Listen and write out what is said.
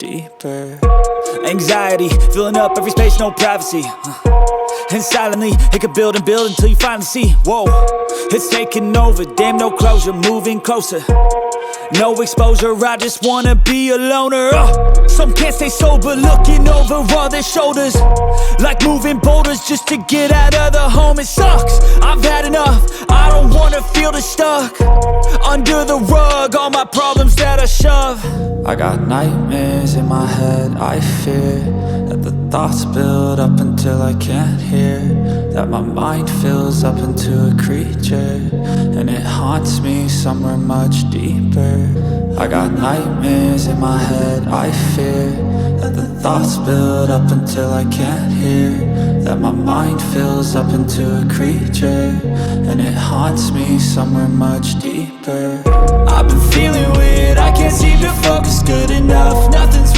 deeper. Anxiety, filling up every space, no privacy. And silently, it could build and build until you finally see, whoa, it's taking over, damn no closure, moving closer. No exposure, I just wanna be a loner. Some can't stay sober, looking over all their shoulders, like moving boulders just to get out of the home. It sucks, I've had enough, I don't wanna feel the stuck under the rug, all my problems that I shove. I got nightmares in my head, I fear that the thoughts build up until I can't hear, that my mind fills up into a creature, and it haunts me somewhere much deeper. I got nightmares in my head, I fear that the thoughts build up until I can't hear, that my mind fills up into a creature, and it haunts me somewhere much deeper. I've been feeling weird, I can't seem to focus good enough, nothing's